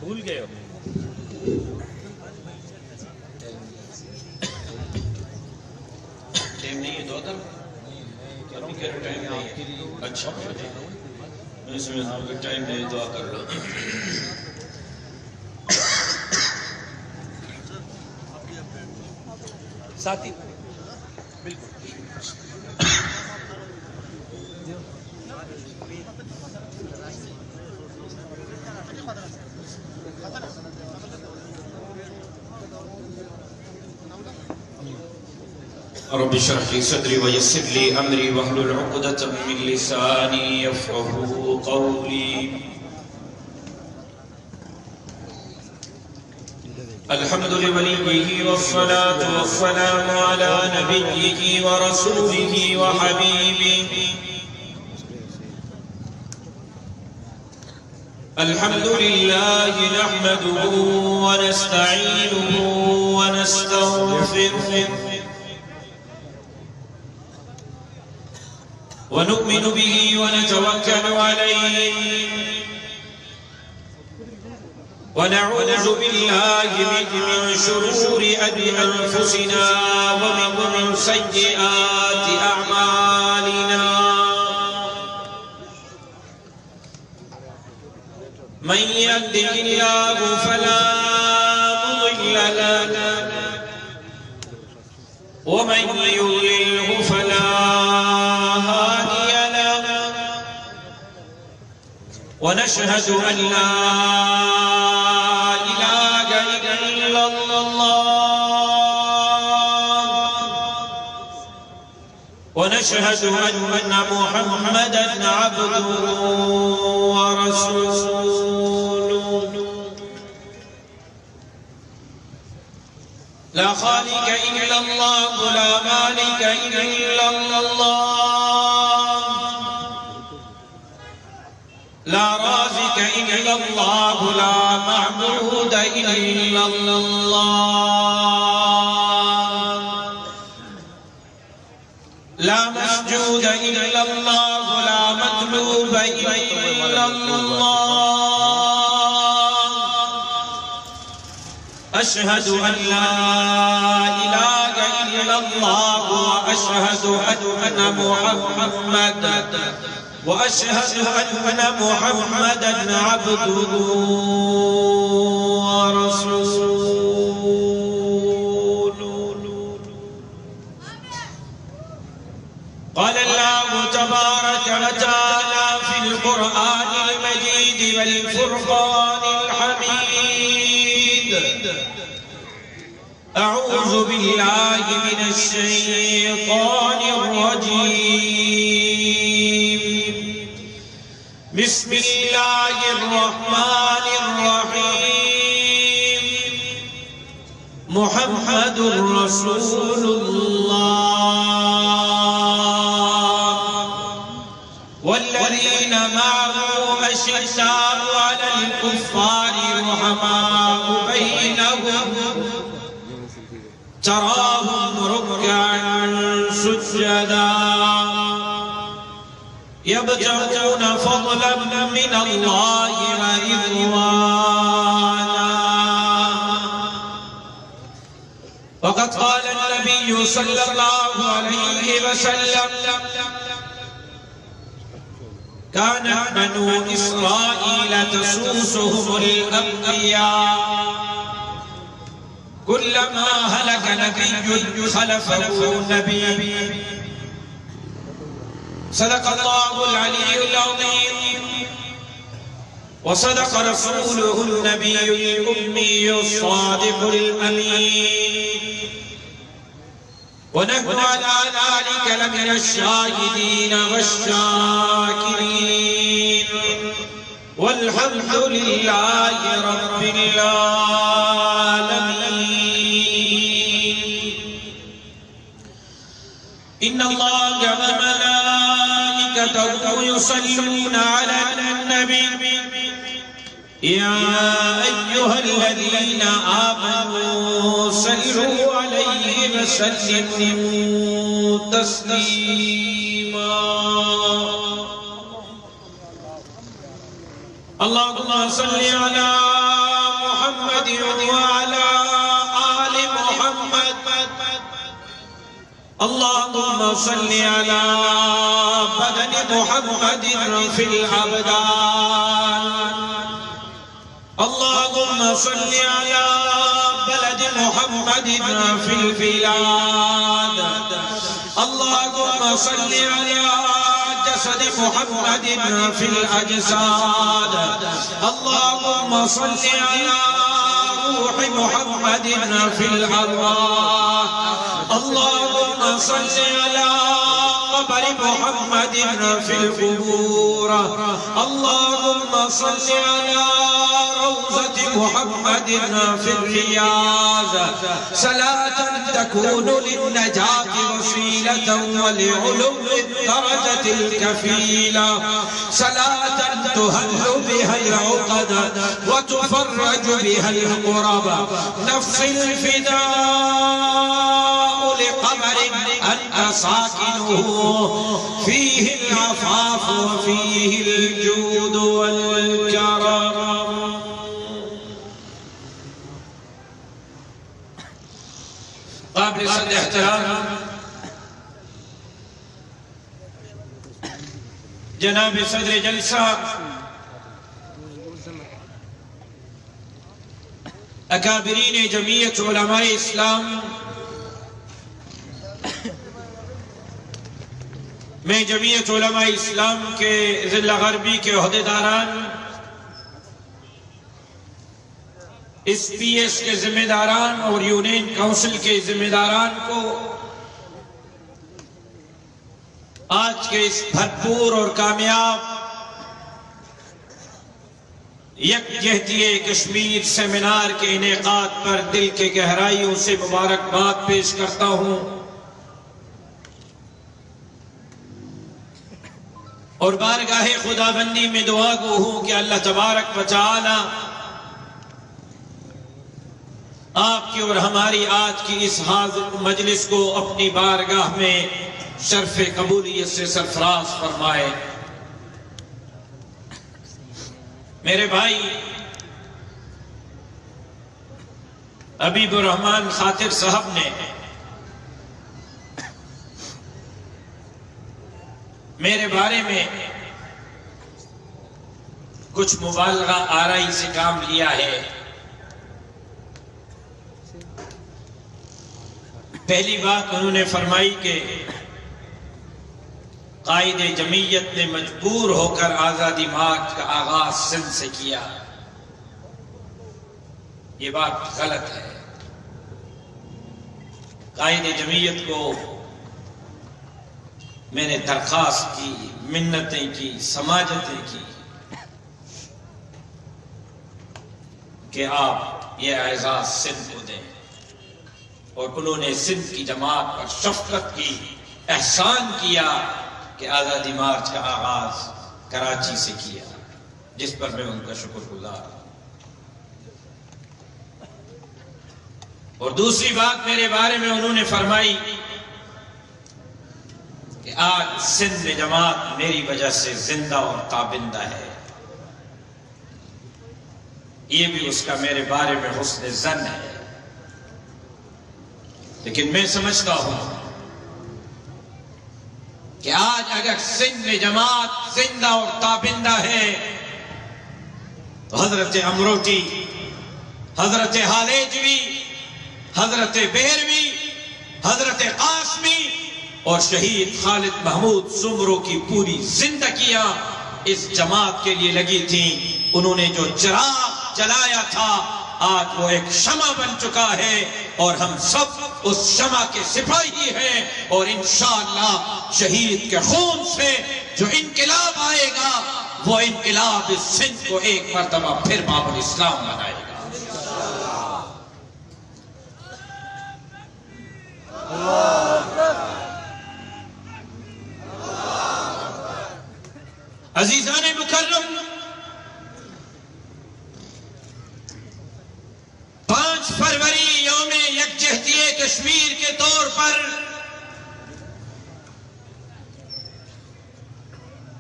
بھول گئے ہو ٹائم نہیں ہے دعا ٹائم نہیں ہے اچھا میں اس میں ٹائم نہیں دعا کر لو ساتھی بالکل رب اشرح لي صدري ويسر لي امري واحلل عقدة من لساني يفقهوا قولي الحمد لوليه والصلاة والسلام على نبيه ورسوله وحبيبه الحمد لله نحمده ونستعينه ونستغفره ونؤمن به ونتوكل عليه ونعوذ بالله من شرور أنفسنا ومن سيئات أعمالنا من يهده الله فلا مضل له ومن يضلله فلا هادي له ونشهد أن لا ونشهد أن محمدًا عبده ورسوله لا خالق إلا الله لا مالك إلا الله لا رازق إلا الله لا معبود إلا الله لا مسجود إلا الله لا مطلوب إلا الله أشهد أن لا إله إلا الله وأشهد أن محمدًا عبده ورسوله قال الله تبارك وتعالى في القرآن المجيد والفرقان الحميد أعوذ بالله من الشيطان الرجيم بسم الله الرحمن الرحيم محمد رسول الله والذين معه أشداء على الكفار رحماء بينهم تراهم ركعا سجدا يبتغون فضلا من الله ورضوانا وقد قال النبي صلى الله عليه وسلم كان بنو إسرائيل تسوسهم الأنبياء كلما هلك نبي خلفه نبي صدق الله العلي العظيم وصدق رسوله النبي الأمي الصادق الأمين ونحن على ذلك لمن الشاهدين والشاكرين والحمد لله رب العالمين إن الله وملائكته يصلون على النبي يا أيها الذين آمنوا صلوا عليه وسلموا تسليما اللهم صل على اللهم صل على بدن محمد في الأبدان اللهم صل على بلد محمد في البلاد اللهم صل على جسد محمد في الأجساد اللهم صل على روح محمد في الأرواح اللهم صل على قبر محمد في القبور اللهم صل على روضة محمد في الرياض صلاة تكون للنجاة وسيلة ولعلو الدرجة الكفيلة صلاة تهل بها العقد وتفرج بها الكرب نفس الفداء لقبر أنت ساكنه فيه العفاف وفيه الجود والكرم قابل صد احترام جناب صدر جلسہ اکابرین جمعیت علماء اسلام میں جمعیت علماء اسلام کے ضلع غربی کے عہدیداران اس پی ایس کے ذمہ داران اور یونین کونسل کے ذمہ داران کو آج کے اس بھرپور اور کامیاب یکجہتی کشمیر سیمینار کے انعقاد پر دل کے گہرائیوں سے مبارکباد پیش کرتا ہوں اور بارگاہ خداوندی میں دعا گو ہوں کہ اللہ تبارک و تعالی آپ کی اور ہماری آج کی اس حاضر مجلس کو اپنی بارگاہ میں شرف قبولیت سے سرفراز فرمائے۔ میرے بھائی حبیب الرحمن خاطر صاحب نے میرے بارے میں کچھ مبالغہ آرائی سے کام لیا ہے۔ پہلی بات انہوں نے فرمائی کہ قائد جمعیت نے مجبور ہو کر آزادی مارچ کا آغاز سندھ سے کیا۔ یہ بات غلط ہے۔ قائد جمعیت کو میں نے درخواست کی، منتیں کی، سماجتیں کی کہ آپ یہ اعزاز سندھ کو دیں، اور انہوں نے سندھ کی جماعت پر شفقت کی، احسان کیا کہ آزادی مارچ کا آغاز کراچی سے کیا، جس پر میں ان کا شکر گزار ہوں۔ اور دوسری بات میرے بارے میں انہوں نے فرمائی کہ آج سندھ میں جماعت میری وجہ سے زندہ اور تابندہ ہے۔ یہ بھی اس کا میرے بارے میں حسن ظن ہے، لیکن میں سمجھتا ہوں کہ آج اگر سندھ میں جماعت زندہ اور تابندہ ہے تو حضرت امروٹی، حضرت حالیجوی، حضرت بیروی، حضرت قاسمی اور شہید خالد محمود سمرو کی پوری زندگیاں اس جماعت کے لیے لگی تھیں۔ انہوں نے جو چراغ جلایا تھا آج وہ ایک شمع بن چکا ہے، اور ہم سب اس شمع کے سپاہی ہیں، اور انشاءاللہ شہید کے خون سے جو انقلاب آئے گا وہ انقلاب اس سندھ کو ایک مرتبہ پھر باب الاسلام بنائے گا۔ عزیزان مکرم، 5 فروری یوم یکجہتی کشمیر کے طور پر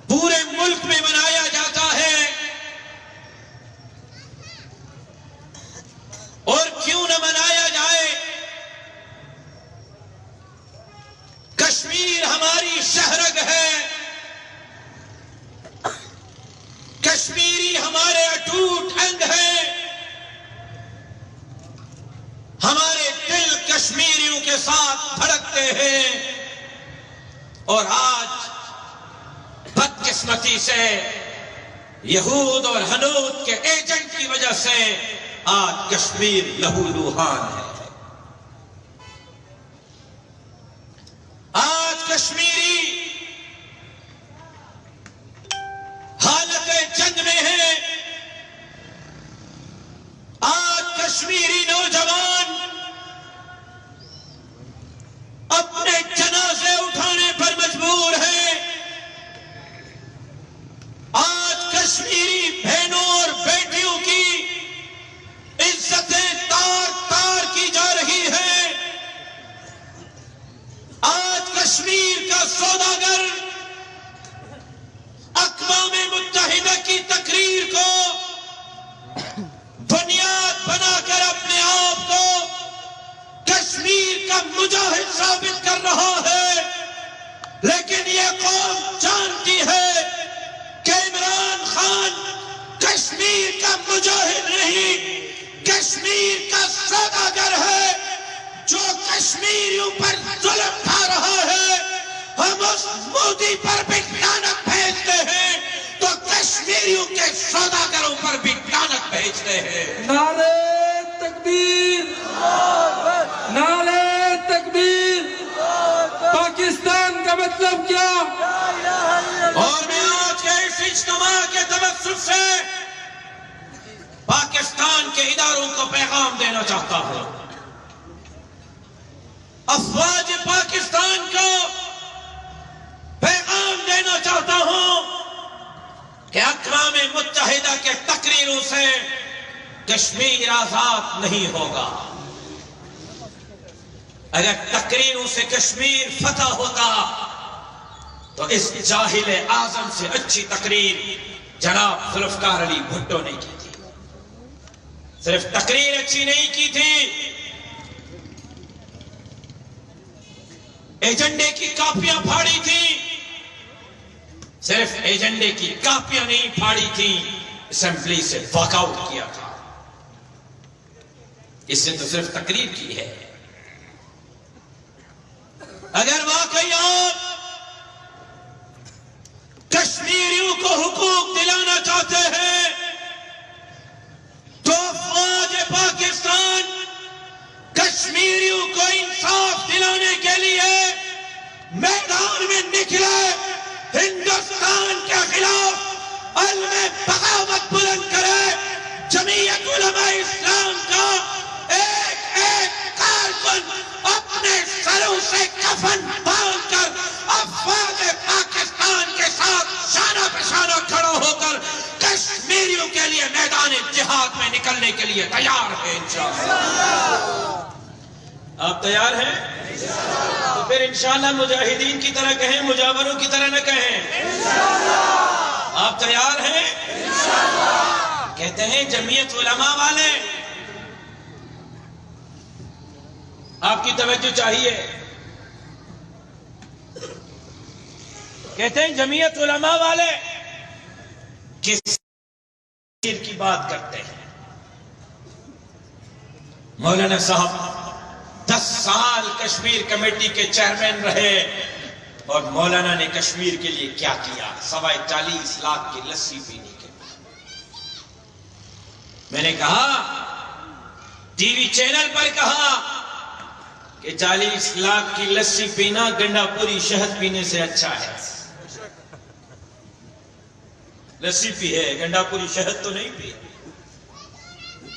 پورے ملک میں منایا جاتا ہے، اور کیوں نہ منایا جائے؟ اور آج بدقسمتی سے یہود اور ہنود کے ایجنٹ کی وجہ سے آج کشمیر لہو لوہان ہے. آج کشمیری حالت جنگ میں ہے. آج کشمیری نوجوان اپنے جنازے اٹھانے پر مجبور ہے. آج کشمیری بہنوں اور بیٹیوں کی عزتیں تار تار کی جا رہی ہے. آج کشمیر کا سوداگر اقوام متحدہ کی تقریر کو بنیاد بنا کر اپنے آپ کو کشمیر کا مجاہد ثابت کر رہا ہے. لیکن یہ قوم جانتی ہے کہ عمران خان کشمیر کا مجاہد نہیں، کشمیر کا سوداگر ہے جو کشمیریوں پر ظلم ڈھا رہا ہے. ہم اس مودی پر بھی لعنت بھیجتے ہیں تو کشمیریوں کے سوداگروں پر بھی لعنت بھیجتے ہیں. نعرے تکبیر، نعرے تکبیر. پاکستان کا مطلب کیا؟ اور میں آج کے اس اجتماع کے توسط سے پاکستان کے اداروں کو پیغام دینا چاہتا ہوں. افواج پاکستان کو پیغام دینا چاہتا ہوں کہ اقوام متحدہ کے تقریروں سے کشمیر آزاد نہیں ہوگا. اگر تقریروں سے کشمیر فتح ہوتا تو اس جاہل اعظم سے اچھی تقریر جناب ذوالفقار علی بھٹو نے کی تھی. صرف تقریر اچھی نہیں کی تھی، ایجنڈے کی کاپیاں پھاڑی تھی. صرف ایجنڈے کی کاپیاں نہیں پھاڑی تھی، اسمبلی سے واک آؤٹ کیا تھا. اس سے تو صرف تقریر کی ہے. اگر واقعی آپ کشمیریوں کو حقوق دلانا چاہتے ہیں تو افواج پاکستان کشمیریوں کو انصاف دلانے کے لیے میدان میں نکلے، ہندوستان کے خلاف علم بغاوت بلند کرے. جمعیت علماء اسلام کا ایک ایک کارکن اپنے سروں سے کفن باندھ کر افواج پاکستان کے ساتھ شانہ بشانہ کھڑا ہو کر کشمیریوں کے لیے میدان جہاد میں نکلنے کے لیے تیار ہے. انشاءاللہ آپ تیار ہیں؟ تو پھر انشاءاللہ مجاہدین کی طرح کہیں، مجاوروں کی طرح نہ کہیں. آپ تیار ہیں؟ کہتے ہیں جمعیت علماء والے، آپ کی توجہ چاہیے. کہتے ہیں جمعیت علماء والے کس کی بات کرتے ہیں. مولانا صاحب 10 سال کشمیر کمیٹی کے چیئرمین رہے اور مولانا نے کشمیر کے لیے کیا کیا؟ سوائے 40 لاکھ کی لسی پینے کے بعد. میں نے کہا، ٹی وی چینل پر کہا کہ 40 لاکھ کی لسی پینا گنڈا پوری شہد پینے سے اچھا ہے. لسی پی ہے، گنڈا پوری شہد تو نہیں پی.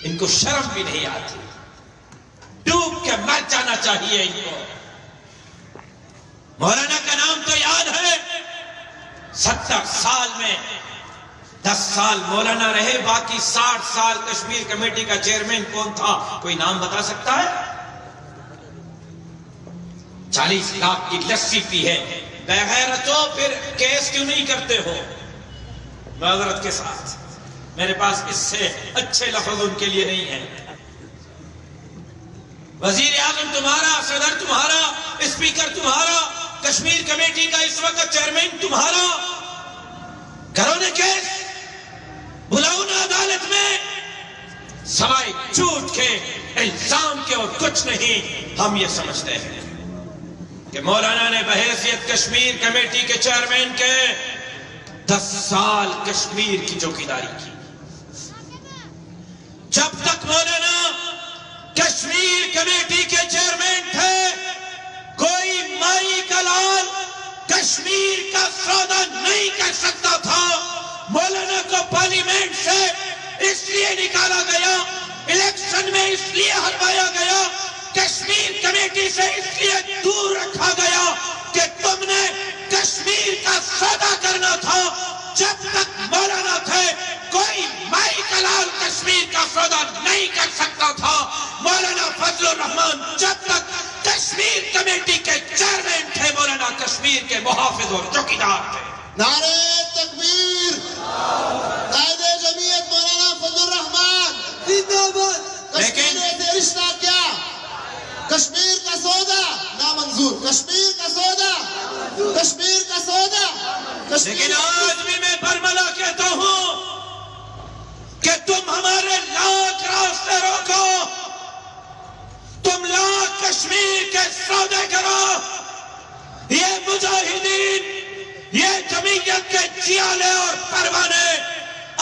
ان کو شرم بھی نہیں آتی، ڈوب کے مر جانا چاہیے ان کو. مولانا کا نام تو یاد ہے. 70 سال میں 10 سال مولانا رہے، باقی 60 سال کشمیر کمیٹی کا چیئرمین کون تھا؟ کوئی نام بتا سکتا ہے؟ 40 لاکھ کی لسی پی ہے. غیرتوں پھر کیس کیوں نہیں کرتے ہو؟ معذرت کے ساتھ میرے پاس اس سے اچھے لفظ ان کے لیے نہیں ہیں. وزیر اعظم تمہارا، صدر تمہارا، اسپیکر تمہارا، کشمیر کمیٹی کا اس وقت چیئرمین تمہارا. کرو نے کیس، بلاؤ نا عدالت میں. سوائے جھوٹ کے، الزام کے اور کچھ نہیں. ہم یہ سمجھتے ہیں کہ مولانا نے بحیثیت کشمیر کمیٹی کے چیئرمین کے 10 سال کشمیر کی چوکیداری کی. جب تک مولانا کشمیر کمیٹی کے چیئرمین تھے کوئی مائی کا لال کشمیر کا سودا نہیں کر سکتا تھا. مولانا کو پارلیمنٹ سے اس لیے نکالا گیا, الیکشن میں اس لیے ہروایا گیا, کشمیر کمیٹی سے اس لیے دور رکھا گیا کہ تم نے کشمیر کا سودا کرنا تھا. جب تک مولانا تھے کوئی مائی کا لال کشمیر کا سودا نہیں کر سکتا تھا. مولانا فضل الرحمان جب تک کشمیر کمیٹی کے چیئرمین تھے مولانا کشمیر کے محافظ اور چوکیدار تھے. نعرہ تکبیر. قائد جمعیت مولانا فضل الرحمان زندہ باد. کشمیر سے رشتہ کیا؟ کشمیر کا سودا نامنظور. کشمیر کا سودا, کشمیر کا سودا. لیکن آج بھی میں برملا کہتا ہوں کہ تم ہمارے لاکھ راستے روکو, تم لاکھ کشمیر کے سودے کرو. یہ مجاہدین, یہ جمعیت کے چیالے اور پروانے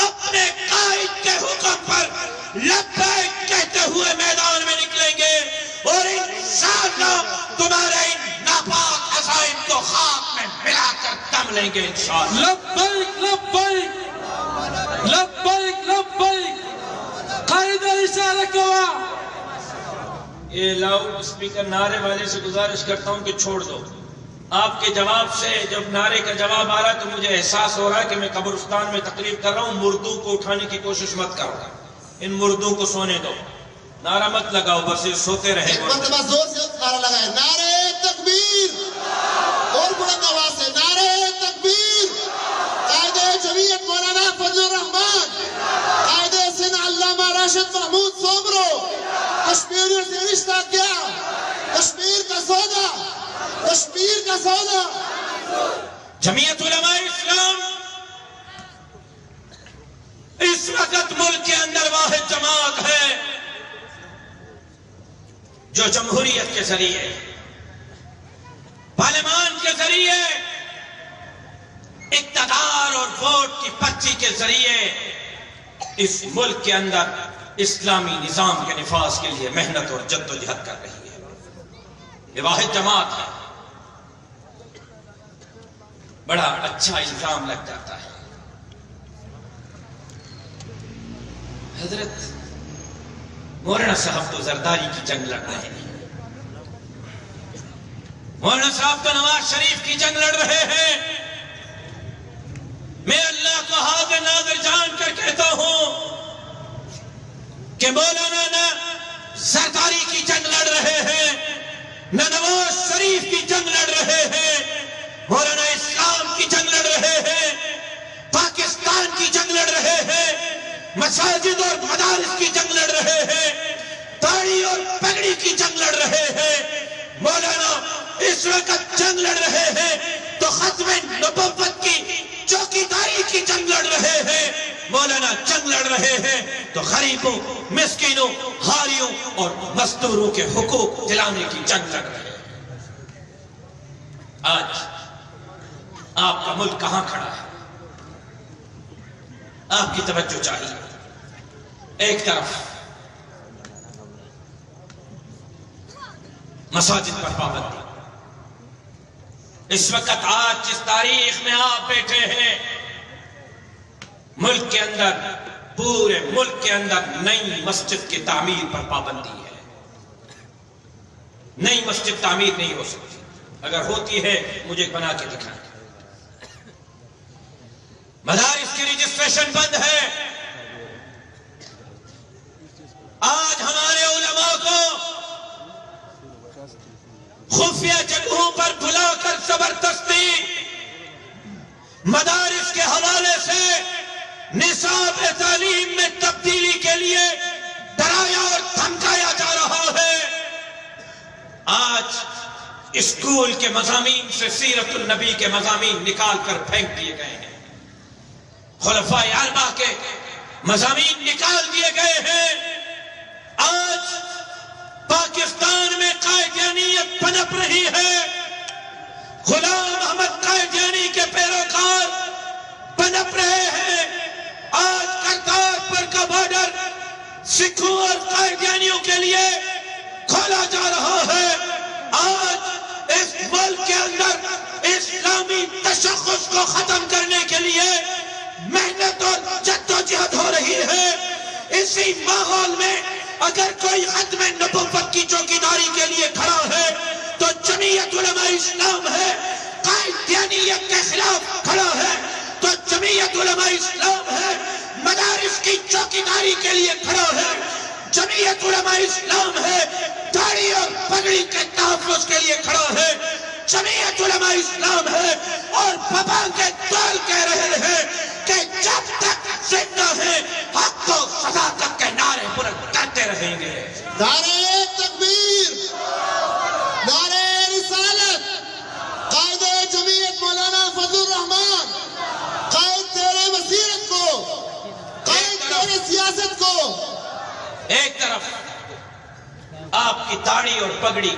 اپنے قائد کے حکم پر لبیک کہتے ہوئے میدان میں نکلیں گے اور انشاءاللہ تمہارے ان ناپاک عزائم کو خاک میں ملا کر دم لیں گے انشاءاللہ. لبیک لبیک لبیک لبیک. قائد اشارہ کوا. یہ لاؤڈ اسپیکر نعرے والے سے گزارش کرتا ہوں کہ چھوڑ دو. آپ کے جواب سے جب نعرے کا جواب آ رہا تو مجھے احساس ہو رہا ہے کہ میں قبرستان میں تقریر کر رہا ہوں. مردوں کو اٹھانے کی کوشش مت کرو, ان مردوں کو سونے دو. نعرہ مت لگاؤ, بس یہ سوتے رہے. ایک مرتبہ زور سے نعرہ لگائے. نعرہ تکبیر. اور بلند آواز سے نعرہ تکبیر. قائد جمعیت مولانا فضل الرحمان, قائد سندھ علامہ راشد محمود سومرو. کشمیریوں سے رشتہ کیا؟ کشمیر کا سودا, کشمیر کا سودا. جمعیت علماء اسلام اس وقت ملک کے اندر واحد جماعت ہے جو جمہوریت کے ذریعے, پارلیمان کے ذریعے, اقتدار اور ووٹ کی پرچی کے ذریعے اس ملک کے اندر اسلامی نظام کے نفاذ کے لیے محنت اور جد و جہد کر رہی ہے. یہ واحد جماعت ہے. بڑا اچھا الزام لگ جاتا ہے. حضرت مولانا صاحب تو زرداری کی جنگ لڑ رہے ہیں, مولانا صاحب تو نواز شریف کی جنگ لڑ رہے ہیں. میں اللہ کو حاضر ناظر جان کر کہتا ہوں کہ مولانا نہ زرداری کی جنگ لڑ رہے ہیں, نہ نواز شریف کی جنگ لڑ رہے ہیں. مولانا اسلام کی جنگ لڑ رہے ہیں, پاکستان کی جنگ لڑ رہے ہیں, مساجد اور مدارس کی جنگ لڑ رہے ہیں, داڑھی اور پگڑی کی جنگ لڑ رہے ہیں. مولانا اس وقت جنگ لڑ رہے ہیں تو ختم نبوت کی چوکیداری کی جنگ لڑ رہے ہیں. مولانا جنگ لڑ رہے ہیں تو غریبوں, مسکینوں, حاریوں اور مزدوروں کے حقوق دلانے کی جنگ لڑ رہے ہیں. آج آپ کا ملک کہاں کھڑا ہے؟ آپ کی توجہ چاہیے. ایک طرف مساجد پر پابندی. اس وقت آج جس تاریخ میں آپ بیٹھے ہیں ملک کے اندر, پورے ملک کے اندر نئی مسجد کی تعمیر پر پابندی ہے. نئی مسجد تعمیر نہیں ہو سکتی. اگر ہوتی ہے مجھے بنا کے دکھائیں. مدارس کی رجسٹریشن بند ہے. آج ہمارے علماء کو خفیہ جگہوں پر بلا کر زبردستی مدارس کے حوالے سے نصاب تعلیم میں تبدیلی کے لیے ڈرایا اور دھمکایا جا رہا ہے. آج اسکول کے مضامین سے سیرت النبی کے مضامین نکال کر پھینک دیے گئے ہیں. خلفائے اربعہ کے مضامین نکال دیے گئے ہیں. آج پاکستان میں قائدیانیت پنپ رہی ہے. غلام احمد قائدیانی کے پیروکار پنپ رہے ہیں. آج کرتارپور کا بارڈر سکھوں اور قائدیانیوں کے لیے کھولا جا رہا ہے. آج اس ملک کے اندر اسلامی تشخص کو ختم کرنے کے لیے محنت اور جدوجہد ہو رہی ہے. اسی ماحول میں اگر کوئی ختم نبوت کی چوکیداری کے لیے کھڑا ہے تو جمعیت علماء اسلام ہے. قائدیانیت کے خلاف کھڑا ہے تو جمعیت علماء اسلام ہے. مدارس کی چوکیداری کے لیے کھڑا ہے جمعیت علماء اسلام ہے. داڑھی اور پگڑی کے تحفظ کے لیے کھڑا ہے جمعیت علماء اسلام ہے. اور بابا کے دول کہہ رہے ہیں کہ جب تک زندہ ہے حق و صداقت کے نعرے بلند کرتے رہیں گے. نعرہ تکبیر، نعرہ رسالت. قائد جمعیت مولانا فضل الرحمان، قائد تیرے بصیرت کو، قائد تیرے سیاست کو. ایک طرف آپ کی داڑھی اور پگڑی،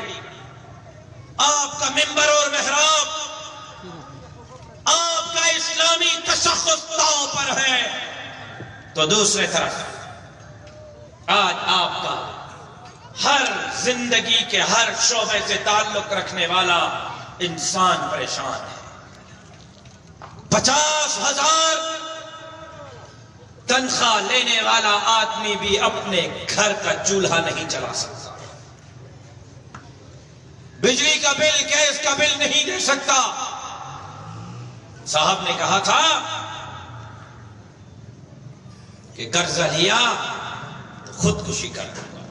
آپ کا منبر اور محراب، آپ کا اسلامی تشخص داؤ پر ہے، تو دوسرے طرف آج آپ کا ہر زندگی کے ہر شعبے سے تعلق رکھنے والا انسان پریشان ہے. 50,000 تنخواہ لینے والا آدمی بھی اپنے گھر کا چولہا نہیں چلا سکتا، بجلی کا بل، گیس کا بل نہیں دے سکتا. صاحب نے کہا تھا کہ قرضہ لیا خودکشی کر دوں گا.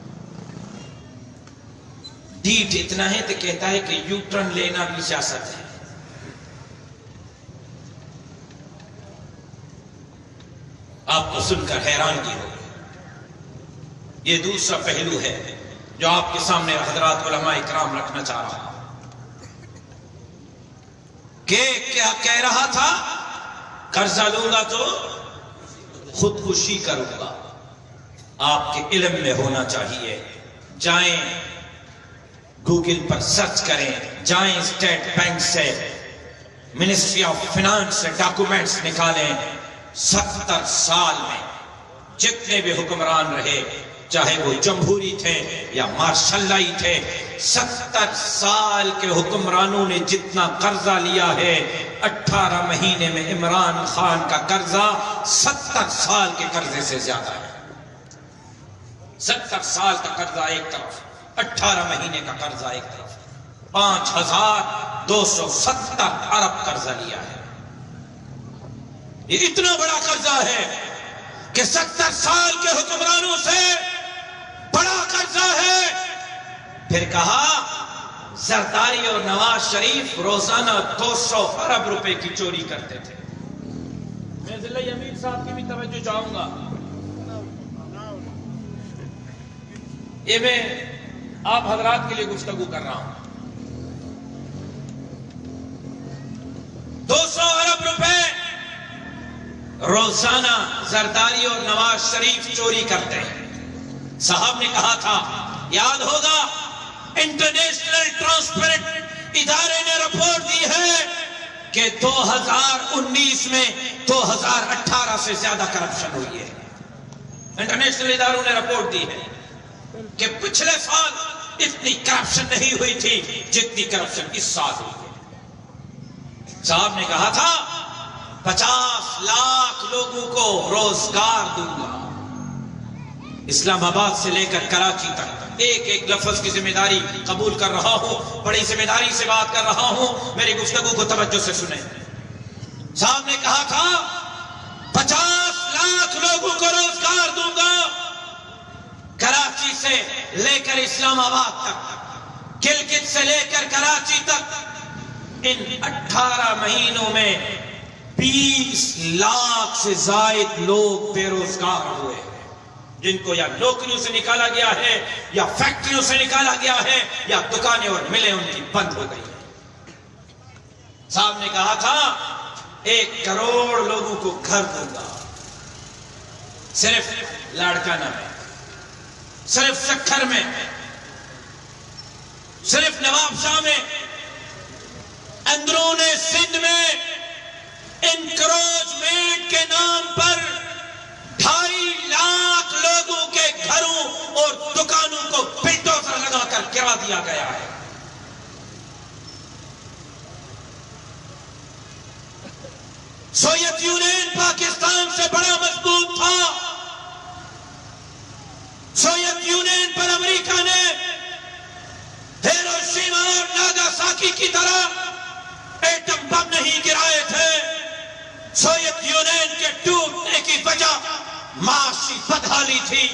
ڈیٹ اتنا ہے تو کہتا ہے کہ یو ٹرن لینا بھی سیاست ہے. آپ کو سن کر حیرانگی ہوگی. یہ دوسرا پہلو ہے جو آپ کے سامنے حضرات علماء اکرام رکھنا چاہ رہا ہوں. کہ کیا کہہ رہا تھا؟ قرضہ لوں گا تو خودکشی کروں گا. آپ کے علم میں ہونا چاہیے. جائیں گوگل پر سرچ کریں، جائیں اسٹیٹ بینک سے، منسٹری آف فنانس سے ڈاکومنٹس نکالیں. 70 سال میں جتنے بھی حکمران رہے، چاہے وہ جمہوری تھے یا مارشلائی تھے، 70 سال کے حکمرانوں نے جتنا قرضہ لیا ہے، 18 مہینے میں عمران خان کا قرضہ 70 سال کے قرضے سے زیادہ ہے. 70 سال کا قرضہ ایک طرف، 18 مہینے کا قرضہ ایک طرف، 5,270 ارب قرضہ لیا ہے. یہ اتنا بڑا قرضہ ہے کہ 70 سال کے حکمرانوں سے بڑا قرضہ ہے. پھر کہا زرداری اور نواز شریف روزانہ 200 ارب روپے کی چوری کرتے تھے. میں ضلع امیر صاحب کی بھی توجہ چاہوں گا. یہ میں آپ حضرات کے لیے گفتگو کر رہا ہوں. 200 ارب روپے روزانہ زرداری اور نواز شریف چوری کرتے ہیں. صاحب نے کہا تھا، یاد ہوگا، انٹرنیشنل ٹرانسپیرنٹ ادارے نے رپورٹ دی ہے کہ 2019 میں 2018 سے زیادہ کرپشن ہوئی ہے. انٹرنیشنل اداروں نے رپورٹ دی ہے کہ پچھلے سال اتنی کرپشن نہیں ہوئی تھی جتنی کرپشن اس سال ہوئی ہے. صاحب نے کہا تھا 50 لاکھ لوگوں کو روزگار دوں گا. اسلام آباد سے لے کر کراچی تک ایک ایک لفظ کی ذمہ داری قبول کر رہا ہوں، بڑی ذمہ داری سے بات کر رہا ہوں. میری گفتگو کو توجہ سے سنیں. صاحب نے کہا تھا 50 لاکھ لوگوں کو روزگار دوں گا. کراچی سے لے کر اسلام آباد تک، گلگت سے لے کر کراچی تک، ان 18 مہینوں میں 20 لاکھ سے زائد لوگ بے روزگار ہوئے، جن کو یا نوکریوں سے نکالا گیا ہے یا فیکٹریوں سے نکالا گیا ہے یا دکانیں اور ملیں ان کی بند ہو گئی. صاحب نے کہا تھا 1 کروڑ لوگوں کو گھر دوں گا. صرف لاڑکانہ میں، صرف سکھر میں، صرف نواب شاہ میں اندرون سندھ میں انکروچمنٹ کے نام پر 2.5 لاکھ لوگوں کے گھروں اور دکانوں کو بلڈوزر لگا کر گرا دیا گیا ہے. سوویت یونین پاکستان سے بڑا مضبوط تھا. سوویت یونین پر امریکہ نے ہیروشیما اور ناگاساکی کی طرح ایٹم بم نہیں گرائے تھے. سوویت یونین کے ٹوٹنے کی وجہ معاشی بدحالی تھی.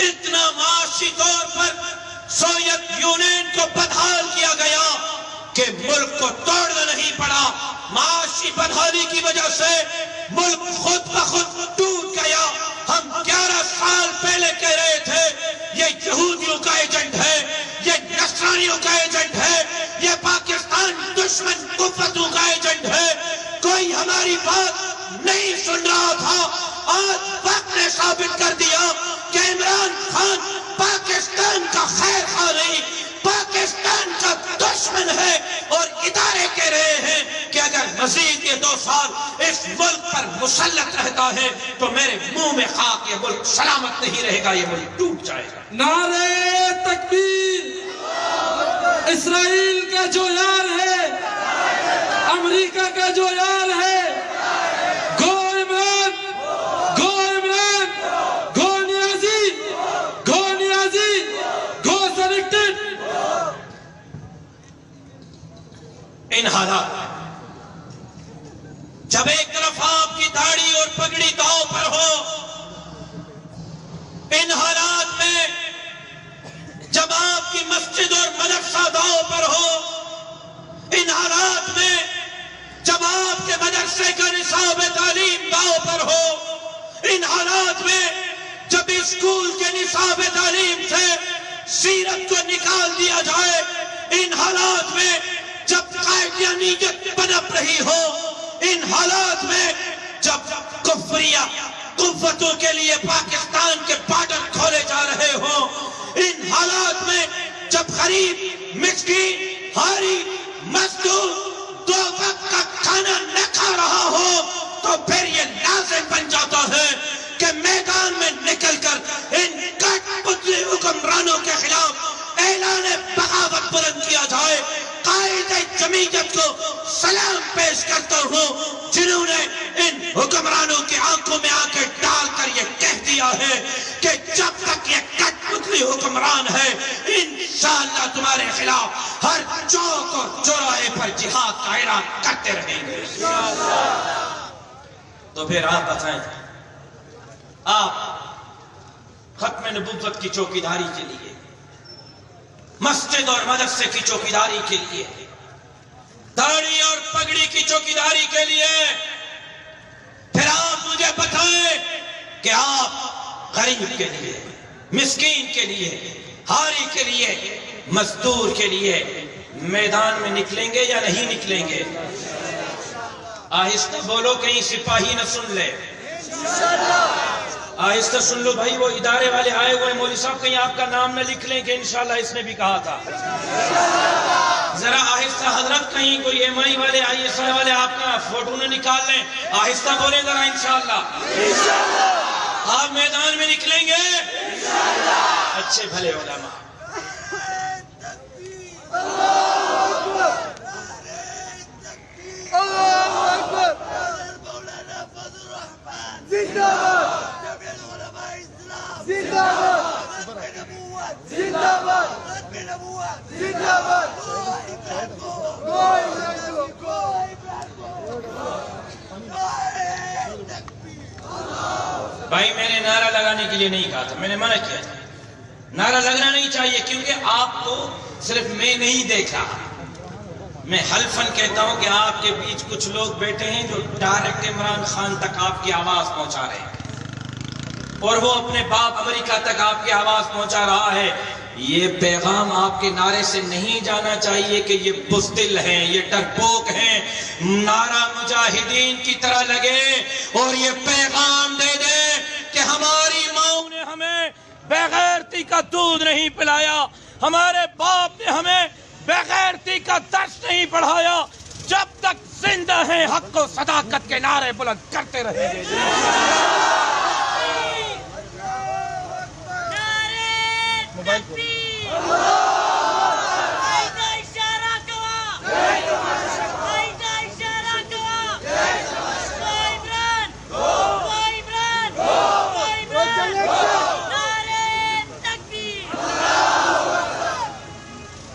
اتنا معاشی طور پر سوویت یونین کو بدحال کیا گیا کہ ملک کو توڑنا نہیں پڑا. معاشی بدحالی کی وجہ سے ملک خود بخود ٹوٹ گیا. ہم 11 سال پہلے کہہ رہے تھے یہ یہودیوں کا ایجنٹ ہے, یہ نصرانیوں کا ایجنٹ ہے, یہ پاکستان دشمن قوتوں کا ایجنٹ ہے. کوئی ہماری بات نہیں سن رہا تھا. آج وقت نے ثابت کر دیا کہ عمران خان پاکستان کا خیر خواہ نہیں, پاکستان کا دشمن ہے. اور ادارے کہہ رہے ہیں کہ اگر مزید یہ 2 سال اس ملک پر مسلط رہتا ہے تو میرے منہ میں خاک, یہ ملک سلامت نہیں رہے گا, یہ ملک ٹوٹ جائے گا. نعرہ تکبیر. اسرائیل کا جو یار ہے, امریکہ کا جو یار ہے, گو عمران, گو عمران, گو نیازی, گو نیازی, گو سلیکٹڈ. ان حالات میں جب ایک طرف آپ کی داڑھی اور پگڑی داؤ پر ہو, ان حالات میں جب آپ کی مسجد اور مدرسہ داؤ پر ہو, ان حالات میں جب آپ کے مدرسے کا نصاب تعلیم داؤ پر ہو, ان حالات میں جب اسکول کے نصاب تعلیم سے سیرت کو نکال دیا جائے, ان حالات میں جب قائدیانیت پنپ رہی ہو, ان حالات میں جب کفریہ قوتوں کے لیے پاکستان کے بارڈر کھولے جا رہے ہوں, ان حالات میں جب غریب, مسکین, حاری, مزدور 2 وقت کا کھانا نہ کھا رہا ہو, تو پھر یہ لازم بن جاتا ہے کہ میدان میں نکل کر ان کٹ پتلی حکمرانوں کے خلاف اعلان بغاوت بلند کیا جائے. قائد جمعیت کو سلام پیش کرتا ہوں جنہوں نے ان حکمرانوں کی آنکھوں میں آنکھیں ڈال کر یہ کہہ دیا ہے کہ جب تک یہ کٹ پتلی حکمران ہے انشاءاللہ تمہارے خلاف ہر چوک اور چوراہے پر جہاد کا اعلان کرتے رہیں گے. تو پھر آپ بتائیں, آپ ختم نبوت کی چوکیداری کے لیے, مسجد اور مدرسے کی چوکیداری کے لیے, داڑھی اور پگڑی کی چوکیداری کے لیے, پھر آپ مجھے بتائیں کہ آپ غریب کے لیے, مسکین کے لیے, حاری کے لیے, مزدور کے لیے میدان میں نکلیں گے یا نہیں نکلیں گے؟ آہستہ بولو کہیں سپاہی نہ سن لے. آہستہ سن لو بھائی, وہ ادارے والے آئے ہوئے مولوی صاحب کہیں آپ کا نام نہ لکھ لیں کہ انشاءاللہ اس نے بھی کہا تھا. ذرا آہستہ حضرت, کہیں کوئی ایم آئی والے, آئی ایس آئی والے آپ کا فوٹو نہ نکال لیں. آہستہ بولیں ذرا انشاءاللہ. آپ میدان میں نکلیں گے؟ اچھے بھلے علماء. بھائی میں نے نعرہ لگانے کے لیے نہیں کہا تھا, میں نے منع کیا تھا. نعرہ لگنا نہیں چاہیے کیونکہ آپ کو صرف میں نہیں دیکھا, میں حلفاً کہتا ہوں کہ آپ کے بیچ کچھ لوگ بیٹھے ہیں جو ڈائریکٹ عمران خان تک آپ کی آواز پہنچا رہے ہیں, اور وہ اپنے باپ امریکہ تک آپ کی آواز پہنچا رہا ہے. یہ پیغام آپ کے نعرے سے نہیں جانا چاہیے کہ یہ بزدل ہیں, یہ ڈرپوک ہیں. نعرہ مجاہدین کی طرح لگے اور یہ پیغام دے دے کہ ہماری ماں نے ہمیں بغیرتی کا دودھ نہیں پلایا, ہمارے باپ نے ہمیں بغیرتی کا درس نہیں پڑھایا. جب تک زندہ ہیں حق و صداقت کے نعرے بلند کرتے رہیں گے.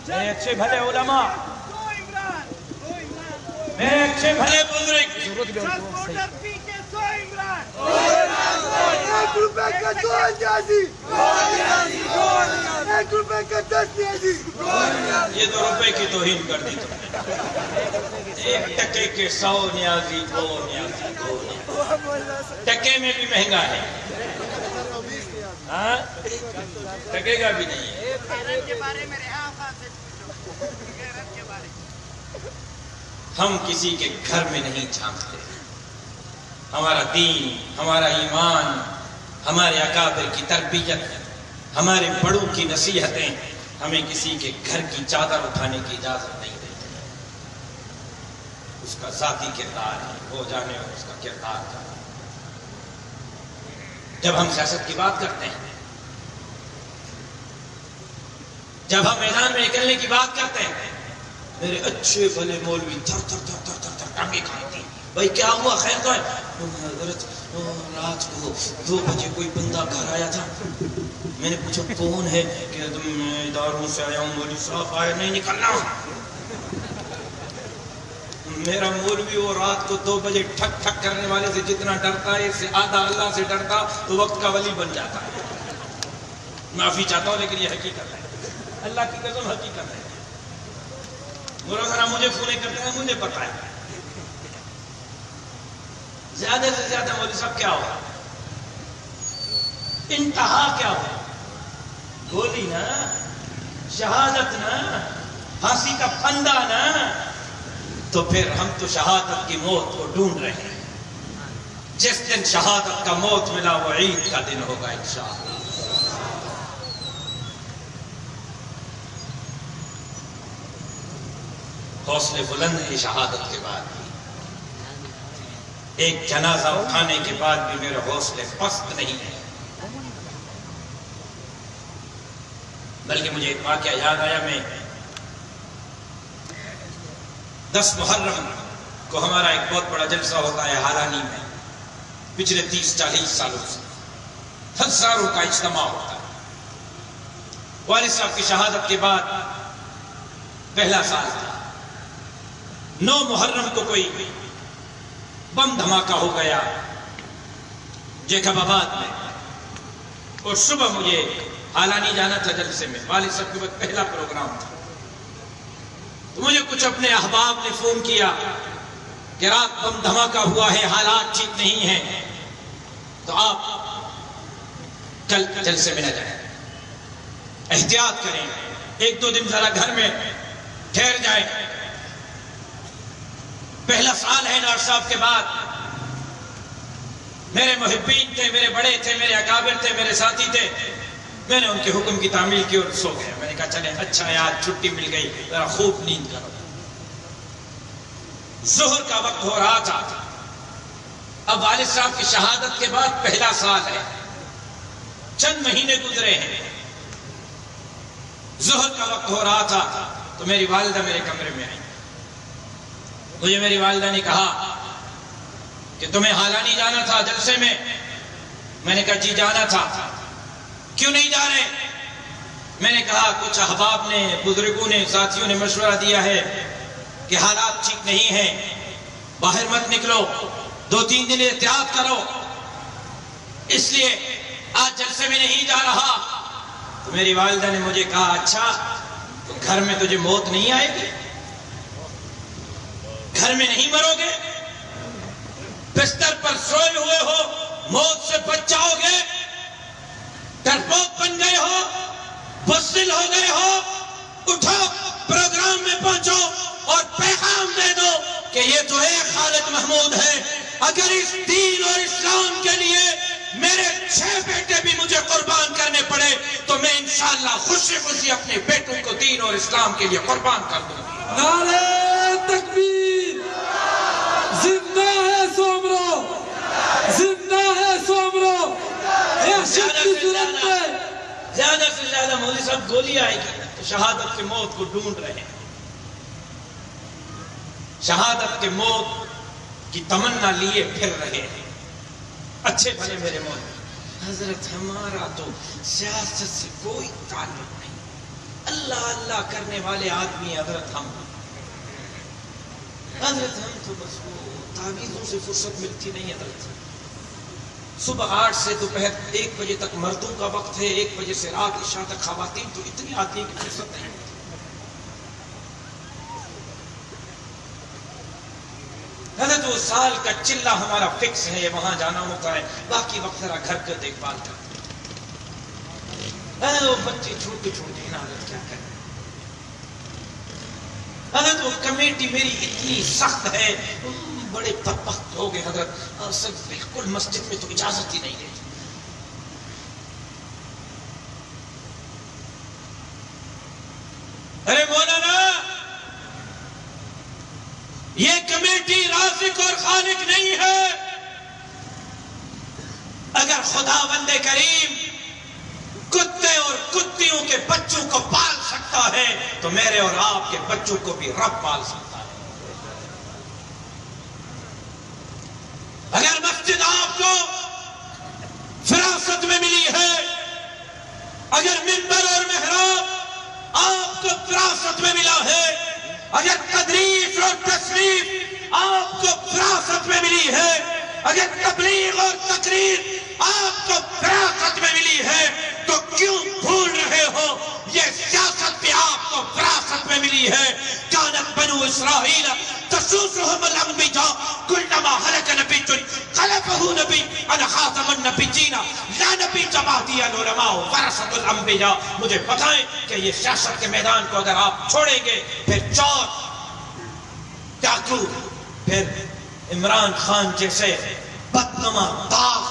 میرے اچھے بھلے علماء، میرے اچھے بھلے بزرگ، یہ 2 روپے کی توہین کر دی تم نے. 1 ٹکے کے 100 نیازی، 2 نیازی، 2 نیازی. ٹکے میں بھی مہنگا ہے، ہاں ٹکے کا بھی نہیں ہے. ہم کسی کے گھر میں نہیں جھانکتے. ہمارا دین، ہمارا ایمان، ہمارے اکابر کی تربیت، ہمارے بڑوں کی نصیحتیں ہمیں کسی کے گھر کی چادر اٹھانے کی اجازت نہیں دیتے. اس کا ذاتی کردار ہے، وہ جانے اور اس کا کردار جانے. جب ہم سیاست کی بات کرتے ہیں، جب ہم میدان میں نکلنے کی بات کرتے ہیں، میرے اچھے بھلے مولوی تھر تھر تھر تھر تھر تھر ٹانگیں کھانتی. بھائی کیا ہوا، خیر تو ہے؟ حضرت رات کو 2 بجے کوئی بندہ گھر آیا تھا. میں نے پوچھا کون ہے؟ کہ میں اداروں سے آیا ہوں، مولوی صاحب آئے نہیں نکلنا. میرا مولوی وہ رات کو 2 بجے ٹھک ٹھک کرنے والے سے جتنا ڈرتا ہے، اس سے آدھا اللہ سے ڈرتا تو وقت کا ولی بن جاتا ہے. معافی چاہتا ہوں لیکن یہ حقیقت ہے، اللہ کی قسم حقیقت ہے. ذرا مجھے فونے کرتے ہیں، مجھے پتا ہے. زیادہ سے زیادہ مولوی صاحب کیا ہوگا، انتہا کیا ہوگا؟ گولی نا، شہادت نا، پھانسی کا پھندا نا. تو پھر ہم تو شہادت کی موت کو ڈھونڈ رہے ہیں. جس دن شہادت کا موت ملا وہ عید کا دن ہوگا انشاءاللہ. حوصلے بلند ہے شہادت کے بعد بھی. ایک جنازہ اٹھانے کے بعد بھی میرے حوصلے پست نہیں ہے. بلکہ مجھے ایک واقعہ یاد آیا. میں 10 محرم کو ہمارا ایک بہت بڑا جلسہ ہوتا ہے حالانی میں. پچھلے 30-40 سالوں سے ہزاروں کا اجتماع ہوتا ہے. والد صاحب کی شہادت کے بعد پہلا سال تھا. 9 محرم کو کوئی بم دھماکہ ہو گیا جیکب آباد میں، اور صبح مجھے حالانی جانا تھا جلسے میں. والد صاحب کے بعد پہلا پروگرام تھا. تو مجھے کچھ اپنے احباب نے فون کیا کہ رات بم دھماکہ ہوا ہے، حالات ٹھیک نہیں ہیں، تو آپ کل جلسے میں نہ جائیں، احتیاط کریں، 1-2 دن ذرا گھر میں ٹھہر جائیں. پہلا سال ہے ڈاکٹر صاحب کے بعد. میرے محبین تھے، میرے بڑے تھے، میرے اکابر تھے، میرے ساتھی تھے. میں نے ان کے حکم کی تعمیل کی اور سو گیا. میں نے کہا چلیں اچھا ہے، آج چھٹی مل گئی، ذرا خوب نیند کرو. ظہر کا وقت ہو رہا تھا. اب والد صاحب کی شہادت کے بعد پہلا سال ہے، چند مہینے گزرے ہیں. ظہر کا وقت ہو رہا تھا تو میری والدہ میرے کمرے میں آئی. مجھے میری والدہ نے کہا کہ تمہیں حالانی جانا تھا جلسے میں. میں نے کہا جی جانا تھا. کیوں نہیں جا رہے؟ میں نے کہا کچھ احباب نے، بزرگوں نے، ساتھیوں نے مشورہ دیا ہے کہ حالات ٹھیک نہیں ہیں، باہر مت نکلو، 2-3 دن احتیاط کرو، اس لیے آج جلسے میں نہیں جا رہا. تو میری والدہ نے مجھے کہا اچھا تو گھر میں تجھے موت نہیں آئے گی؟ گھر میں نہیں مرو گے؟ بستر پر سوئے ہوئے ہو، موت سے بچ جاؤ گے؟ ڈرپوک بن گئے ہو، بزدل ہو گئے ہو؟ اٹھو، پروگرام میں پہنچو اور پیغام دے دو کہ یہ تو ایک خالد محمود ہے. اگر اس دین اور اسلام کے لیے میرے 6 بیٹے بھی مجھے قربان کرنے پڑے تو میں انشاءاللہ خوشی خوشی اپنے بیٹوں کو دین اور اسلام کے لیے قربان کر دوں گا. نعرہ تکبیر! زندہ ہے سومرو وحشت کی صورت میں زیادہ سے زیادہ مولوی صاحب گولی آئے گی تو شہادت کے موت کو ڈھونڈ رہے ہیں، شہادت کے موت کی تمنا لیے پھر رہے ہیں۔ اچھے بھلے میرے مولوی، حضرت ہمارا تو سیاست سے کوئی تعلق نہیں، اللہ اللہ کرنے والے آدمی حضرت ہم تو بس وہ تعویذوں سے فرصت ملتی نہیں حضرت۔ صبح 8 سے دوپہر 1 بجے تک مردوں کا وقت ہے، 1 بجے سے رات عشاء تک خواتین تو اتنی آتی ہے کہ فرصت نہیں ملتی۔ حضرت وہ سال کا چلہ ہمارا فکس ہے، وہاں جانا ہوتا ہے، باقی وقت ذرا گھر کا دیکھ بھال کرتے ہیں۔ وہ بچے چھوٹے چھوٹے ہیں حضرت، کیا کریں؟ حضرت وہ کمیٹی میری اتنی سخت ہے، بڑے بدبخت ہو گئے حضرت، اور سب بالکل مسجد میں تو اجازت ہی نہیں دیتی۔ ارے مولانا، یہ کمیٹی رازق اور خالق نہیں ہے۔ اگر خدا بندے کریم کتے اور کتیوں کے بچوں کو پال سکتا ہے تو میرے اور آپ کے بچوں کو بھی رب پال سکتا ہے۔ اگر مسجد آپ کو فراست میں ملی ہے، اگر منبر اور محراب آپ کو فراست میں ملا ہے، اگر تدریس اور تصنیف آپ کو فراست میں ملی ہے، اگر تبلیغ اور تقریر آپ کو فراست میں ملی ہے، تو کیوں بھول رہے ہو یہ سیاست بھی آپ کو فراست میں ملی ہے۔ کانت بنو اسرائیل تسوسهم الانبیاء کلما ہلک نبی خلفہ نبی انا خاتم النبیین لا نبی بعدی العلماء ورثۃ الانبیاء۔ مجھے بتائیں کہ یہ سیاست کے میدان کو اگر آپ چھوڑیں گے، پھر چور، ڈاکو، پھر عمران خان جیسے بدنما داغ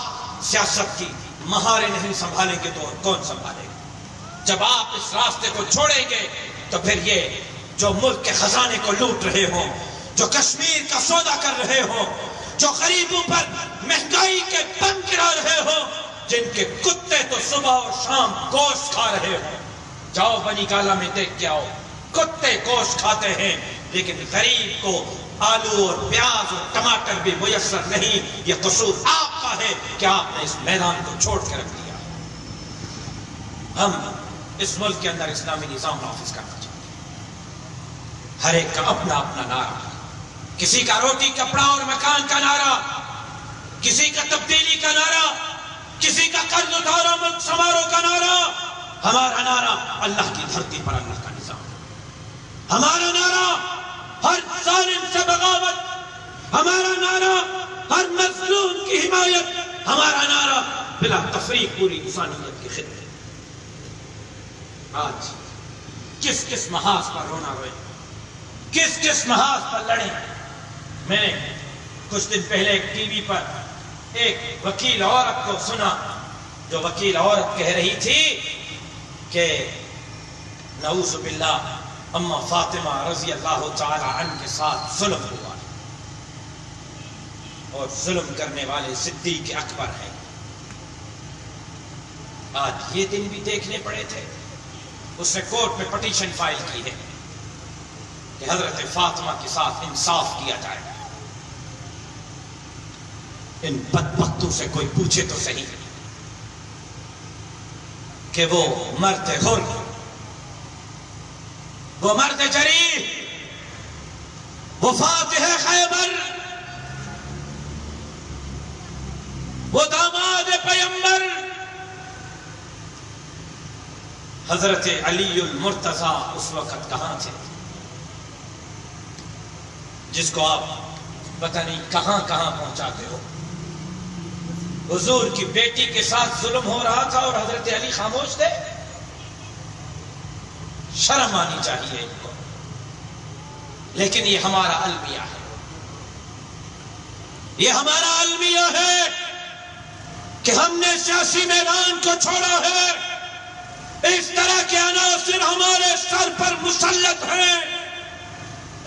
سیاست کی مہارے نہیں سنبھالیں گے تو کون سنبھالے گا؟ جب آپ اس راستے کو چھوڑیں گے تو پھر یہ جو ملک کے خزانے کو لوٹ رہے ہوں، جو کشمیر کا سودا کر رہے ہوں، جو غریبوں پر مہنگائی کے بم گرا رہے ہوں، جن کے کتے تو صبح اور شام گوشت کھا رہے ہوں، جاؤ بنی گالا میں دیکھ کے آؤ، کتے گوشت کھاتے ہیں لیکن غریب کو آلو اور پیاز اور ٹماٹر بھی میسر نہیں۔ یہ قصور آپ کا ہے کہ آپ نے اس میدان کو چھوڑ کے رکھ دیا۔ ہم اس ملک کے اندر اسلامی نظام نافذ کرنا چاہتے ہیں، ہر ایک کا اپنا اپنا نعرہ، کسی کا روٹی کپڑا اور مکان کا نعرہ، کسی کا تبدیلی کا نعرہ، کسی کا قرض ادھارا ملک سنوارو کا نعرہ۔ ہمارا نعرہ اللہ کی دھرتی پر اللہ کا نظام، ہمارا نعرہ ہر ظالم سے بغاوت، ہمارا نعرہ ہر مظلوم کی حمایت، ہمارا نعرہ بلا تفریق پوری انسانیت کی خدمت۔ آج کس کس محاذ پر رونا روئے، کس کس محاذ پر لڑیں۔ میں نے کچھ دن پہلے ایک ٹی وی پر ایک وکیل عورت کو سنا، جو وکیل عورت کہہ رہی تھی کہ نعوذ باللہ اما فاطمہ رضی اللہ تعالی عنہ کے ساتھ ظلم ہوا اور ظلم کرنے والے صدیق اکبر ہیں۔ آج یہ دن بھی دیکھنے پڑے تھے۔ اس نے کورٹ میں پٹیشن فائل کی ہے کہ حضرت فاطمہ کے ساتھ انصاف کیا جائے۔ ان بدبختوں سے کوئی پوچھے تو صحیح کہ وہ مرد حر، وہ مرد جری، وہ فاتح خیبر، وہ داماد پیمبر حضرت علی المرتضیٰ اس وقت کہاں تھے، جس کو آپ پتہ نہیں کہاں کہاں پہنچاتے ہو۔ حضور کی بیٹی کے ساتھ ظلم ہو رہا تھا اور حضرت علی خاموش تھے۔ شرم آنی چاہیے ان کو، لیکن یہ ہمارا المیہ ہے، یہ ہمارا المیہ ہے کہ ہم نے سیاسی میدان کو چھوڑا ہے۔ اس طرح کے عناصر ہمارے سر پر مسلط ہیں۔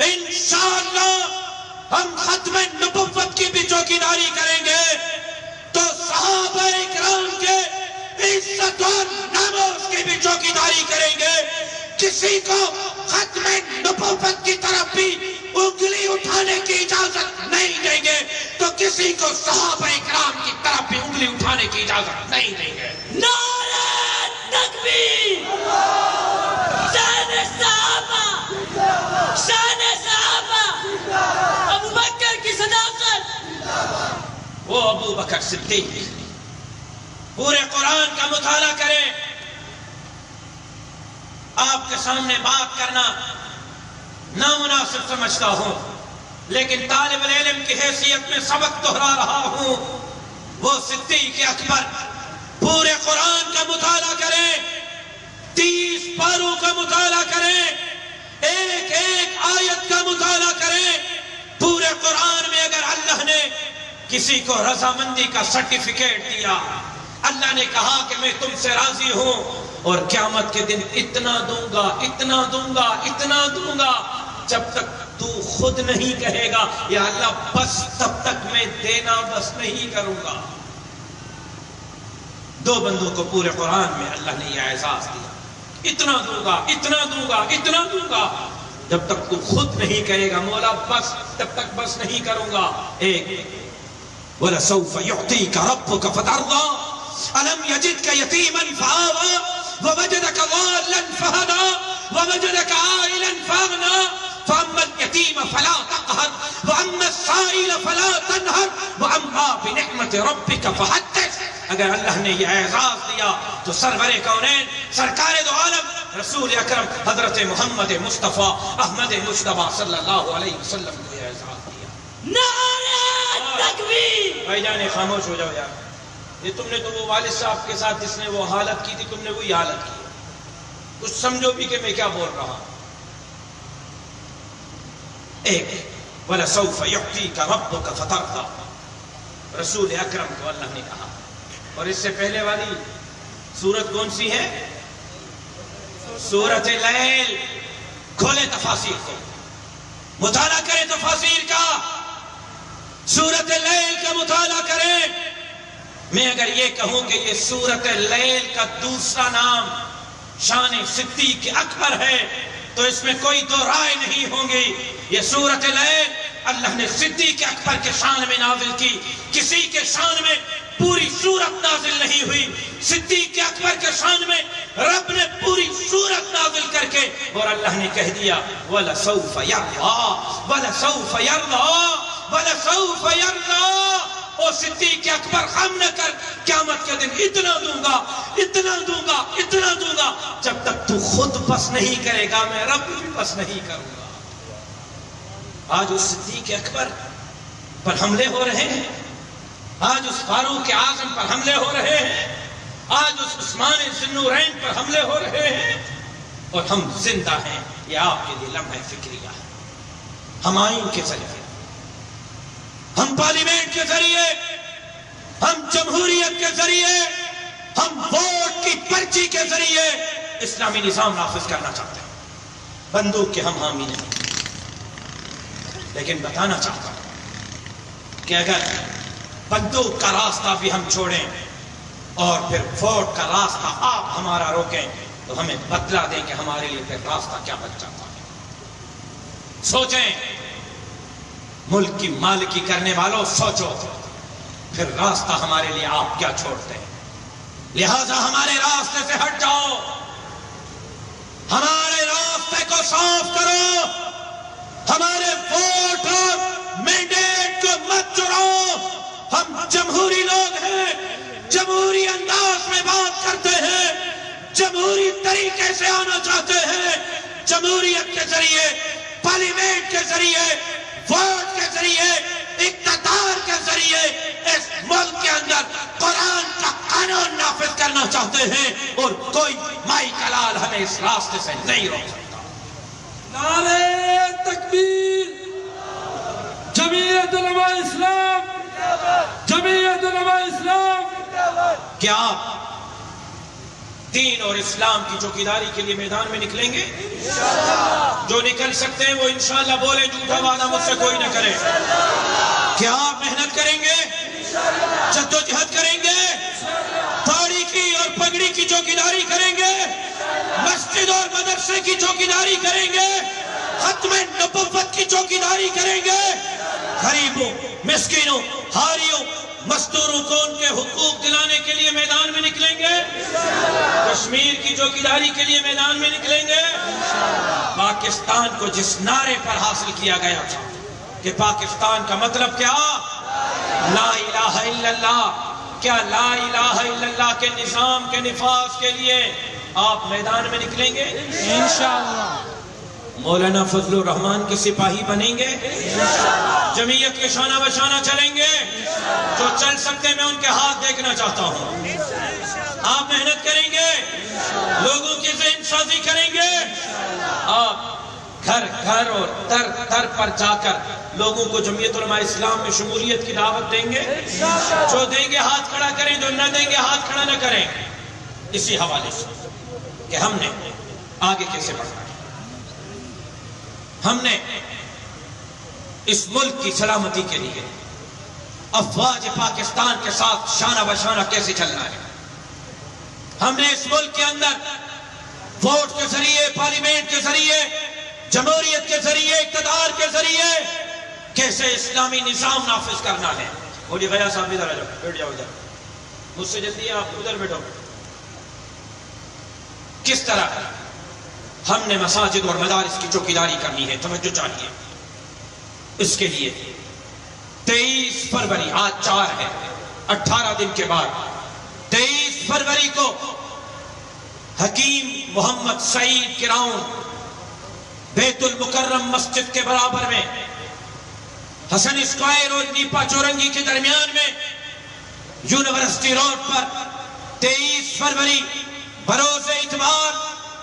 انشاءاللہ ہم ختم نبوت کی بھی چوکیداری کریں گے، صحابہ اکرام کے عزت اور ناموس کی بھی چوکیداری کریں گے. کسی کو ختم نبوت کی طرف بھی انگلی اٹھانے کی اجازت نہیں دیں گے تو کسی کو صحابہ اکرام کی طرف بھی انگلی اٹھانے کی اجازت نہیں دیں گے. نعرہ تکبیر، شان صحابہ، شان صحابہ، ابو بکر کی صداقت. وہ ابو بکر صدیق پورے قرآن کا مطالعہ کریں. آپ کے سامنے بات کرنا نامناسب سمجھتا ہوں لیکن طالب العلم کی حیثیت میں سبق دہرا رہا ہوں. وہ صدیق اکبر پورے قرآن کا مطالعہ کریں، 30 پاروں کا مطالعہ کریں، ایک ایک آیت کا مطالعہ کریں. پورے قرآن میں اگر اللہ نے کسی کو رضامندی کا سرٹیفکیٹ دیا، اللہ نے کہا کہ میں تم سے راضی ہوں اور قیامت کے دن اتنا دوں گا، اتنا دوں گا، اتنا دوں گا، جب تک تو خود نہیں کہے گا یا اللہ بس تب تک میں دینا بس نہیں کروں گا. 2 بندوں کو پورے قرآن میں اللہ نے یہ اعزاز دیا، اتنا دوں گا، اتنا دوں گا، اتنا دوں گا، جب تک تو خود نہیں کہے گا مولا بس تب تک بس نہیں کروں گا. ایک وَلَسَوْفَ يُعْطِيكَ رَبُّكَ فَتَرْضَىٰ أَلَمْ يَجِدْكَ يَتِيمًا فَآوَىٰ وَوَجَدَكَ ضَالًّا فَهَدَىٰ وَوَجَدَكَ عَائِلًا فَأَغْنَىٰ فَأَمَّا الْيَتِيمَ فَلَا تَقْهَرْ وَأَمَّا السَّائِلَ فَلَا تَنْهَرْ وَأَمَّا بِنِعْمَةِ رَبِّكَ فَحَدِّثْ. اگر اللہ نے یہ اعزاز دیا تو سرور کونین سرکار دو عالم رسول اکرم حضرت محمد مصطفیٰ احمد مجتبیٰ صلی اللہ علیہ وسلم کو یہ اعزاز دیا. نعرہ تکبیر. بھائی جانے خاموش ہو جاؤ یار. یہ تم نے تو وہ والد صاحب کے ساتھ جس نے وہ حالت کی تھی تم نے وہی حالت کی. کچھ سمجھو بھی کہ میں کیا بول رہا ہوں. ایک وَلَسَوْفَ يُعْطِيكَ رَبُّكَ فَتَرْضَىٰ رسول اکرم کو اللہ نے کہا. اور اس سے پہلے والی سورت کون سی ہے؟ سورت لیل. کھولے تفاسیر کو، مطالعہ کریں تفاسیر کا، سورت لیل کا مطالعہ کریں. میں اگر یہ کہوں کہ یہ سورت لیل کا دوسرا نام شان صدیق اکبر ہے تو اس میں کوئی دو رائے نہیں ہوں گی. یہ سورت لیل اللہ نے صدیق اکبر کے شان میں نازل کی، کسی کے شان میں پوری سورت نازل نہیں ہوئی. صدیق اکبر کے شان میں رب نے پوری سورت نازل کر کے اور اللہ نے کہہ دیا وَلَسَوْفَ يَرْضَىٰ وَلَسَوْفَ يَرْضَىٰ وَلَسَوْفَ يَرْضَىٰ. او صدیق اکبر غم نہ کر، قیامت کے دن اتنا دوں گا، اتنا دوں گا، اتنا دوں گا، جب تک تو خود بس نہیں کرے گا میں رب بھی بس نہیں کروں گا. آج اس صدیق اکبر پر حملے ہو رہے ہیں، آج اس فاروق اعظم پر حملے ہو رہے ہیں، آج اس عثمان ذی النورین پر حملے ہو رہے ہیں اور ہم زندہ ہیں. یہ آپ کے لیے لمحہ فکریہ ہے. ہم آئین کے ذریعے، ہم پارلیمنٹ کے ذریعے، ہم جمہوریت کے ذریعے، ہم ووٹ کی پرچی کے ذریعے اسلامی نظام نافذ کرنا چاہتے ہیں. بندوق کے ہم حامی نہیں، لیکن بتانا چاہتا ہوں کہ اگر بندوق کا راستہ بھی ہم چھوڑیں اور پھر ووٹ کا راستہ آپ ہمارا روکیں تو ہمیں بتلا دیں کہ ہمارے لیے پھر راستہ کیا بچ جاتا ہے. سوچیں، ملک کی مالکی کرنے والوں سوچو، پھر راستہ ہمارے لیے آپ کیا چھوڑتے ہیں. لہذا ہمارے راستے سے ہٹ جاؤ، ہمارے راستے کو صاف کرو، ہمارے ووٹ اور مینڈیٹ کو مت چراؤ. ہم جمہوری لوگ ہیں، جمہوری انداز میں بات کرتے ہیں، جمہوری طریقے سے آنا چاہتے ہیں. جمہوریت کے ذریعے، پارلیمنٹ کے ذریعے، ووٹ کے ذریعے، اقتدار کے ذریعے اس ملک کے اندر قرآن کا قانون نافذ کرنا چاہتے ہیں اور کوئی مائی کلال ہمیں اس راستے سے نہیں روک سکتا. نعرہ تکبیر. جمعیت علماء اسلام، جمعیت علماء اسلام. کیا آپ دین اور اسلام کی چوکیداری کے لیے میدان میں نکلیں گے؟ جو نکل سکتے ہیں وہ انشاءاللہ بولیں، جھوٹا وعدہ مجھ سے کوئی نہ کرے. کیا آپ محنت کریں گے، جدوجہد کریں گے؟ چوکیداری کریں گے, مسجد اور مدرسے کی چوکیداری کریں گے, ختم نبوت کی چوکیداری کریں گے, غریبوں, مسکینوں, ہاریوں, مزدوروں کو ان کے حقوق دلانے کے لیے میدان میں نکلیں گے, کشمیر کی چوکیداری کے لیے میدان میں نکلیں گے. پاکستان کو جس نعرے پر حاصل کیا گیا تھا کہ پاکستان کا مطلب کیا, لا الہ الا اللہ, کیا لا الہ الا اللہ کے نظام کے نفاذ کے لیے آپ میدان میں نکلیں گے انشاءاللہ؟ مولانا فضل الرحمان کے سپاہی بنیں گے, جمعیت کے شانہ بشانہ چلیں گے, جو چل سکتے میں ان کے ہاتھ دیکھنا چاہتا ہوں. آپ محنت کریں گے, لوگوں کی ذہن سازی کریں گے, آپ گھر گھر اور در در پر جا کر لوگوں کو جمعیت علماء اسلام میں شمولیت کی دعوت دیں گے, جو دیں گے ہاتھ کھڑا کریں, جو نہ دیں گے ہاتھ کھڑا نہ کریں. اسی حوالے سے کہ ہم نے آگے کیسے بڑھنا ہے, ہم نے اس ملک کی سلامتی کے لیے افواج پاکستان کے ساتھ شانہ بشانہ کیسے چلنا ہے, ہم نے اس ملک کے اندر ووٹ کے ذریعے, پارلیمنٹ کے ذریعے, جمہوریت کے ذریعے, اقتدار کے ذریعے کیسے اسلامی نظام نافذ کرنا ہے. بولیے غیا صاحب ادھر آ جاؤ, بیٹھ جاؤ ادھر, مجھ سے جلدی ہے, آپ ادھر بیٹھو. کس طرح ہم نے مساجد اور مدارس کی چوکیداری کرنی ہے, توجہ چاہیے. اس کے لیے 23 فروری, آج 4 ہے, 18 دن کے بعد 23 فروری کو حکیم محمد سعید گراؤنڈ بیت المکرم مسجد کے برابر میں, حسن اسکوائر اور نیپا چورنگی کے درمیان میں, یونیورسٹی روڈ پر 23 فروری بروز اتوار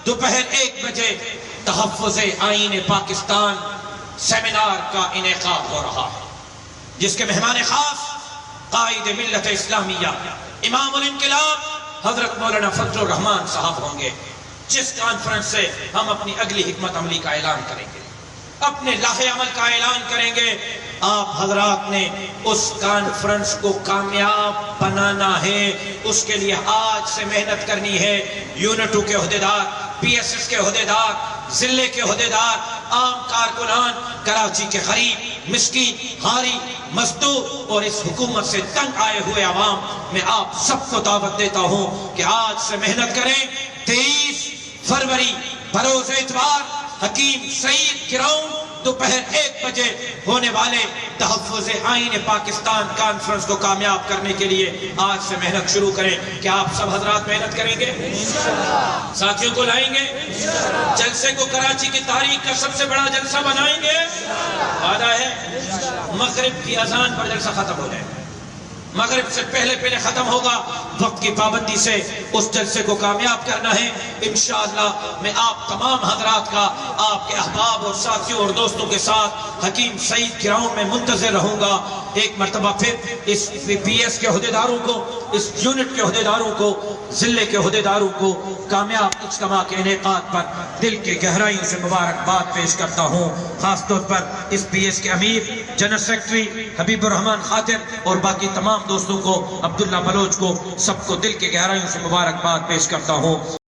دوپہر 1 بجے تحفظ آئین پاکستان سیمینار کا انعقاد ہو رہا ہے, جس کے مہمان خاص قائد ملت اسلامیہ, امام الانقلاب حضرت مولانا فضل الرحمان صاحب ہوں گے, جس کانفرنس سے ہم اپنی اگلی حکمت عملی کا اعلان کریں گے, اپنے لاہے عمل کا اعلان کریں گے. آپ حضرات نے اس کانفرنس کو کامیاب بنانا ہے, اس کے لیے آج سے محنت کرنی ہے. یونٹو کے عہدیدار, پی ایس ایس کے عہدیدار, ضلع کے عہدیدار, عام کارکنان, کراچی کے غریب, مسکین, ہاری, مزدور اور اس حکومت سے تنگ آئے ہوئے عوام, میں آپ سب کو دعوت دیتا ہوں کہ آج سے محنت کریں. 23 فروری بروز اتوار حکیم سعید گراؤنڈ دوپہر 1 بجے ہونے والے تحفظ آئین پاکستان کانفرنس کو کامیاب کرنے کے لیے آج سے محنت شروع کریں. کیا آپ سب حضرات محنت کریں گے؟ ساتھیوں کو لائیں گے, جلسے کو کراچی کی تاریخ کا سب سے بڑا جلسہ بنائیں گے. وعدہ ہے مغرب کی اذان پر جلسہ ختم ہو جائے, مغرب سے پہلے ختم ہوگا. وقت کی پابندی سے اس جلسے کو کامیاب کرنا ہے. انشاءاللہ میں آپ تمام حضرات کا, آپ کے احباب اور ساتھیوں اور دوستوں کے ساتھ حکیم سعید گراؤنڈ میں منتظر رہوں گا. ایک مرتبہ پھر اس پی ایس کے عہدیداروں کو, اس یونٹ کے عہدیداروں کو, ضلع کے عہدیداروں کو کامیاب اجتماع کے انعقاد پر دل کے گہرائیوں سے مبارکباد پیش کرتا ہوں. خاص طور پر اس پی ایس کے امیر, جنرل سیکرٹری حبیب الرحمان خاطر اور باقی تمام دوستوں کو, عبداللہ بلوچ کو, سب کو دل کے گہرائیوں سے مبارکباد پیش کرتا ہوں.